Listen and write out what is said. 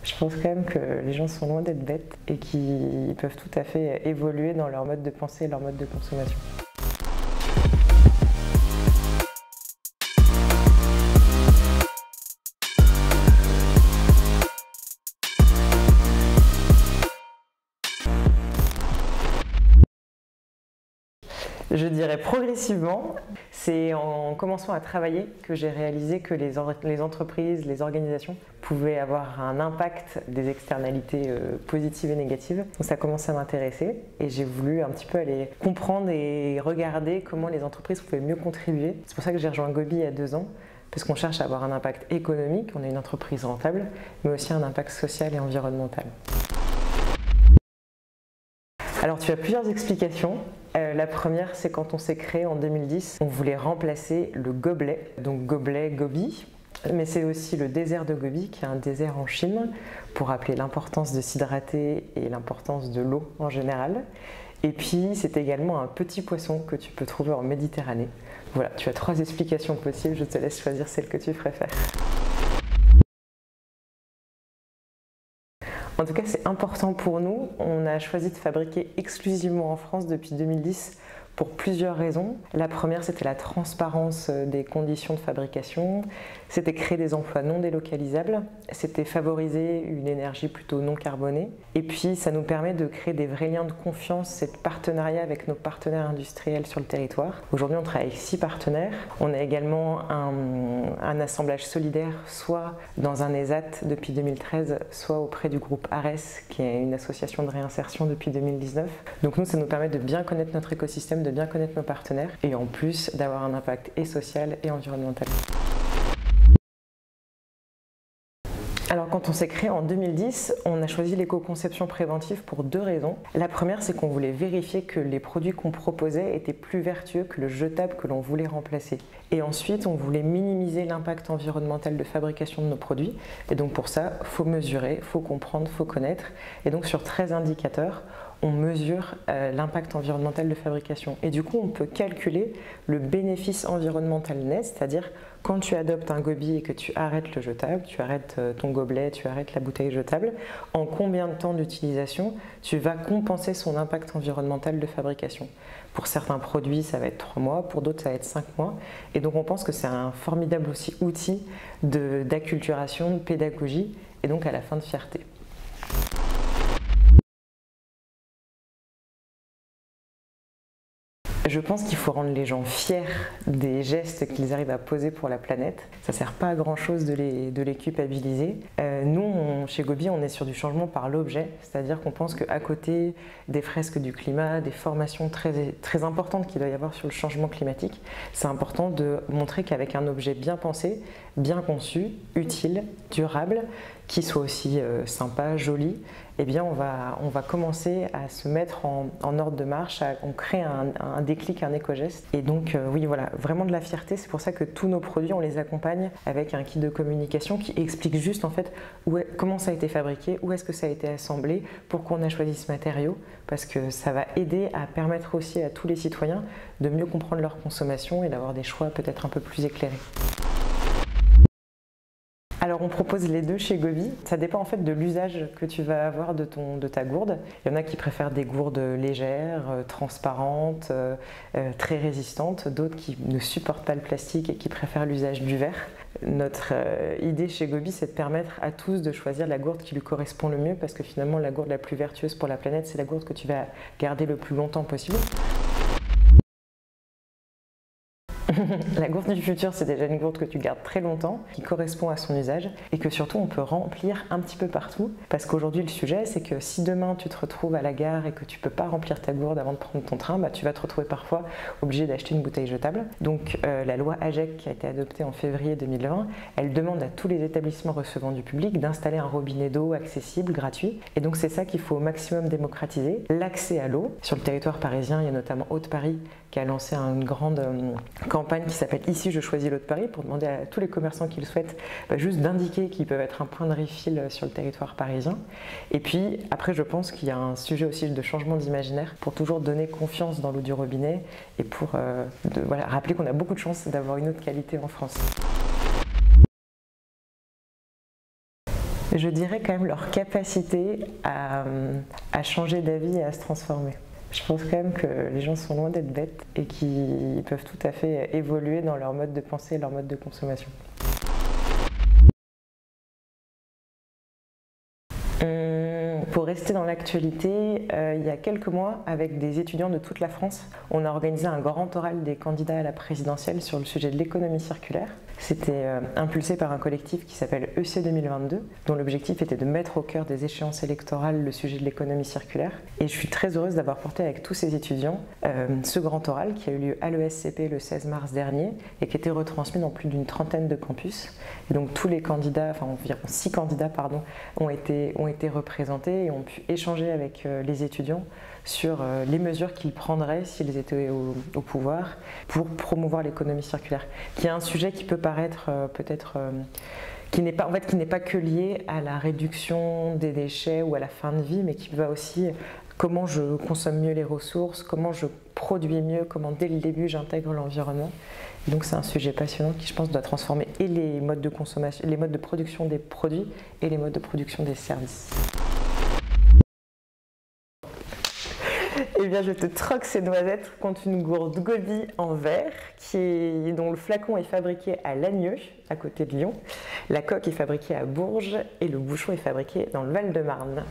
Je pense quand même que les gens sont loin d'être bêtes et qu'ils peuvent tout à fait évoluer dans leur mode de pensée et leur mode de consommation. Je dirais progressivement. C'est en commençant à travailler que j'ai réalisé que les entreprises, les organisations pouvaient avoir un impact des externalités positives et négatives. Donc ça a commencé à m'intéresser et j'ai voulu un petit peu aller comprendre et regarder comment les entreprises pouvaient mieux contribuer. C'est pour ça que j'ai rejoint Gobi il y a 2 ans, parce qu'on cherche à avoir un impact économique, on est une entreprise rentable, mais aussi un impact social et environnemental. Alors tu as plusieurs explications. La première, c'est quand on s'est créé en 2010, on voulait remplacer le gobelet, donc gobelet Gobi, mais c'est aussi le désert de Gobi, qui est un désert en Chine, pour rappeler l'importance de s'hydrater et l'importance de l'eau en général. Et puis c'est également un petit poisson que tu peux trouver en Méditerranée. Voilà, tu as 3 explications possibles, je te laisse choisir celle que tu préfères. En tout cas, c'est important pour nous. On a choisi de fabriquer exclusivement en France depuis 2010 pour plusieurs raisons. La première, c'était la transparence des conditions de fabrication, c'était créer des emplois non délocalisables, c'était favoriser une énergie plutôt non carbonée, et puis ça nous permet de créer des vrais liens de confiance et de partenariat avec nos partenaires industriels sur le territoire. Aujourd'hui, on travaille avec 6 partenaires. On a également un assemblage solidaire, soit dans un ESAT depuis 2013, soit auprès du groupe ARES, qui est une association de réinsertion depuis 2019. Donc nous, ça nous permet de bien connaître notre écosystème, de bien connaître nos partenaires et en plus d'avoir un impact et social et environnemental. Alors quand on s'est créé en 2010, on a choisi l'éco-conception préventive pour 2 raisons. La première, c'est qu'on voulait vérifier que les produits qu'on proposait étaient plus vertueux que le jetable que l'on voulait remplacer. Et ensuite, on voulait minimiser l'impact environnemental de fabrication de nos produits. Et donc pour ça, il faut mesurer, il faut comprendre, il faut connaître. Et donc sur 13 indicateurs, on mesure l'impact environnemental de fabrication. Et du coup, on peut calculer le bénéfice environnemental net, c'est-à-dire quand tu adoptes un Gobi et que tu arrêtes le jetable, tu arrêtes ton gobelet, tu arrêtes la bouteille jetable, en combien de temps d'utilisation tu vas compenser son impact environnemental de fabrication. Pour certains produits, ça va être 3 mois, pour d'autres, ça va être 5 mois. Et donc, on pense que c'est un formidable aussi outil d'acculturation, de pédagogie et donc à la fin de fierté. Je pense qu'il faut rendre les gens fiers des gestes qu'ils arrivent à poser pour la planète. Ça ne sert pas à grand chose de les culpabiliser. Nous, chez Gobi, on est sur du changement par l'objet, c'est-à-dire qu'on pense qu'à côté des fresques du climat, des formations très importantes qu'il doit y avoir sur le changement climatique, c'est important de montrer qu'avec un objet bien pensé, bien conçu, utile, durable, qui soit aussi sympa, joli, eh bien on va commencer à se mettre en ordre de marche, on crée un déclic, un éco-geste. Et donc oui, voilà, vraiment de la fierté. C'est pour ça que tous nos produits, on les accompagne avec un kit de communication qui explique juste en fait comment ça a été fabriqué, où est-ce que ça a été assemblé, pourquoi on a choisi ce matériau, parce que ça va aider à permettre aussi à tous les citoyens de mieux comprendre leur consommation et d'avoir des choix peut-être un peu plus éclairés. Alors on propose les 2 chez Gobi, ça dépend en fait de l'usage que tu vas avoir de ta gourde. Il y en a qui préfèrent des gourdes légères, transparentes, très résistantes, d'autres qui ne supportent pas le plastique et qui préfèrent l'usage du verre. Notre idée chez Gobi, c'est de permettre à tous de choisir la gourde qui lui correspond le mieux, parce que finalement la gourde la plus vertueuse pour la planète, c'est la gourde que tu vas garder le plus longtemps possible. La gourde du futur, c'est déjà une gourde que tu gardes très longtemps, qui correspond à son usage et que surtout on peut remplir un petit peu partout. Parce qu'aujourd'hui, le sujet, c'est que si demain tu te retrouves à la gare et que tu peux pas remplir ta gourde avant de prendre ton train, tu vas te retrouver parfois obligé d'acheter une bouteille jetable. Donc la loi AGEC qui a été adoptée en février 2020, elle demande à tous les établissements recevant du public d'installer un robinet d'eau accessible, gratuit. Et donc c'est ça qu'il faut au maximum démocratiser, l'accès à l'eau. Sur le territoire parisien, il y a notamment Haute-Paris qui a lancé une grande campagne qui s'appelle « Ici, je choisis l'eau de Paris » pour demander à tous les commerçants qui le souhaitent juste d'indiquer qu'ils peuvent être un point de refill sur le territoire parisien. Et puis après, je pense qu'il y a un sujet aussi de changement d'imaginaire pour toujours donner confiance dans l'eau du robinet et pour rappeler qu'on a beaucoup de chance d'avoir une eau de qualité en France. Je dirais quand même leur capacité à changer d'avis et à se transformer. Je pense quand même que les gens sont loin d'être bêtes et qu'ils peuvent tout à fait évoluer dans leur mode de pensée et leur mode de consommation. Pour rester dans l'actualité, il y a quelques mois, avec des étudiants de toute la France, on a organisé un grand oral des candidats à la présidentielle sur le sujet de l'économie circulaire. C'était impulsé par un collectif qui s'appelle EC 2022, dont l'objectif était de mettre au cœur des échéances électorales le sujet de l'économie circulaire. Et je suis très heureuse d'avoir porté avec tous ces étudiants ce grand oral qui a eu lieu à l'ESCP le 16 mars dernier et qui a été retransmis dans plus d'une trentaine de campus. Et donc tous les candidats, enfin environ 6 candidats ont été représentés et ont pu échanger avec les étudiants sur les mesures qu'ils prendraient s'ils étaient au pouvoir pour promouvoir l'économie circulaire, qui est un sujet qui peut paraître qui n'est pas que lié à la réduction des déchets ou à la fin de vie, mais qui va aussi comment je consomme mieux les ressources, comment je produis mieux, comment dès le début j'intègre l'environnement. Donc c'est un sujet passionnant qui, je pense, doit transformer et les modes de consommation, les modes de production des produits et les modes de production des services. Eh bien, je te troque ces noisettes contre une gourde Gobi en verre dont le flacon est fabriqué à Lagneux, à côté de Lyon. La coque est fabriquée à Bourges et le bouchon est fabriqué dans le Val-de-Marne.